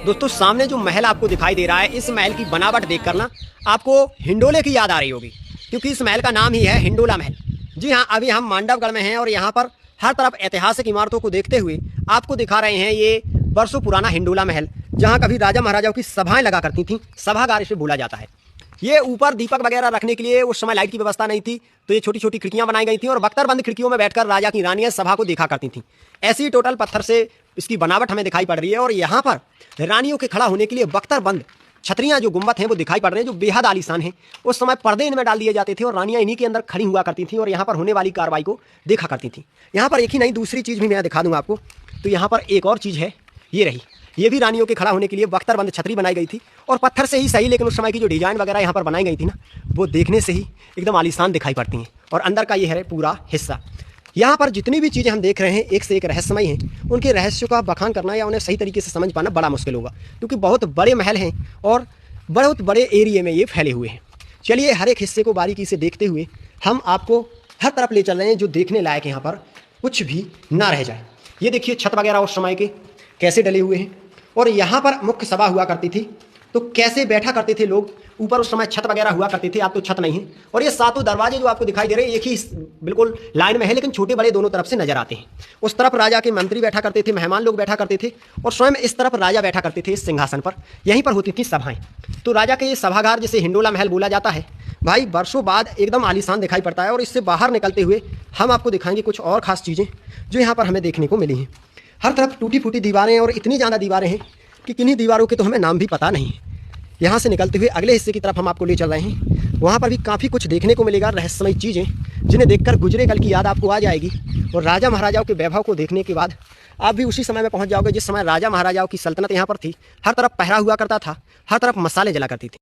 दोस्तों सामने जो महल आपको दिखाई दे रहा है, इस महल की बनावट देखकर ना आपको हिंडोले की याद आ रही होगी, क्योंकि इस महल का नाम ही है हिंडोला महल। जी हाँ, अभी हम मांडवगढ़ में हैं और यहाँ पर हर तरफ ऐतिहासिक इमारतों को देखते हुए आपको दिखा रहे हैं ये बरसों पुराना हिंडोला महल, जहाँ कभी राजा महाराजाओं की सभाएं लगा करती थी। सभागार इसे बोला जाता है। ये ऊपर दीपक वगैरह रखने के लिए उस समय लाइट की व्यवस्था नहीं थी, तो ये छोटी छोटी खिड़कियां बनाई गई थी और बख्तरबंद खिड़कियों में बैठकर राजा की रानियां सभा को देखा करती थी। ऐसी टोटल पत्थर से इसकी बनावट हमें दिखाई पड़ रही है और यहाँ पर रानियों के खड़ा होने के लिए बख्तरबंद छतरियां जो गुंबद हैं वो दिखाई पड़ रहे हैं, जो बेहद आलीशान हैं। उस समय पर्दे इनमें डाल दिए जाते थे और रानियां इन्हीं के अंदर खड़ी हुआ करती थी और यहाँ पर होने वाली कार्रवाई को देखा करती थी। यहाँ पर एक ही नहीं, दूसरी चीज़ भी मैं दिखा दूंगा आपको। तो यहाँ पर एक और चीज़ है, ये रही। ये भी रानियों के खड़ा होने के लिए बख्तरबंद छतरी बनाई गई थी और पत्थर से ही सही, लेकिन उस समय की जो डिजाइन वगैरह यहाँ पर बनाई गई थी ना, वो देखने से ही एकदम आलीशान दिखाई पड़ती हैं। और अंदर का ये है पूरा हिस्सा। यहाँ पर जितनी भी चीज़ें हम देख रहे हैं एक से एक रहस्यमय हैं। उनके रहस्यों का बखान करना या उन्हें सही तरीके से समझ पाना बड़ा मुश्किल होगा, क्योंकि बहुत बड़े महल हैं और बहुत बड़े एरिए में ये फैले हुए हैं। चलिए हर एक हिस्से को बारीकी से देखते हुए हम आपको हर तरफ ले चल रहे हैं, जो देखने लायक यहाँ पर कुछ भी ना रह जाए। ये देखिए छत वगैरह उस समय के कैसे डले हुए हैं और यहाँ पर मुख्य सभा हुआ करती थी, तो कैसे बैठा करते थे लोग। ऊपर उस समय छत वगैरह हुआ करती थी, अब तो छत नहीं है। और ये सातों दरवाजे जो आपको दिखाई दे रहे हैं एक ही बिल्कुल लाइन में है, लेकिन छोटे बड़े दोनों तरफ से नजर आते हैं। उस तरफ राजा के मंत्री बैठा करते थे, मेहमान लोग बैठा करते थे और स्वयं इस तरफ राजा बैठा करते थे इस सिंहासन पर। यहीं पर होती थी सभाएं। तो राजा के ये सभागार जिसे हिंडोला महल बोला जाता है, भाई बरसों बाद एकदम आलीशान दिखाई पड़ता है। और इससे बाहर निकलते हुए हम आपको दिखाएंगे कुछ और खास चीज़ें जो यहाँ पर हमें देखने को मिली हैं। हर तरफ टूटी फूटी दीवारें और इतनी ज़्यादा दीवारें हैं कि किन्हीं दीवारों के तो हमें नाम भी पता नहीं है। यहाँ से निकलते हुए अगले हिस्से की तरफ हम आपको ले चल रहे हैं। वहाँ पर भी काफ़ी कुछ देखने को मिलेगा, रहस्यमय चीज़ें जिन्हें देखकर गुजरे कल की याद आपको आ जाएगी। और राजा महाराजाओं के वैभव को देखने के बाद आप भी उसी समय में पहुँच जाओगे जिस समय राजा महाराजाओं की सल्तनत यहाँ पर थी। हर तरफ पहरा हुआ करता था, हर तरफ मसाले जला करती थी।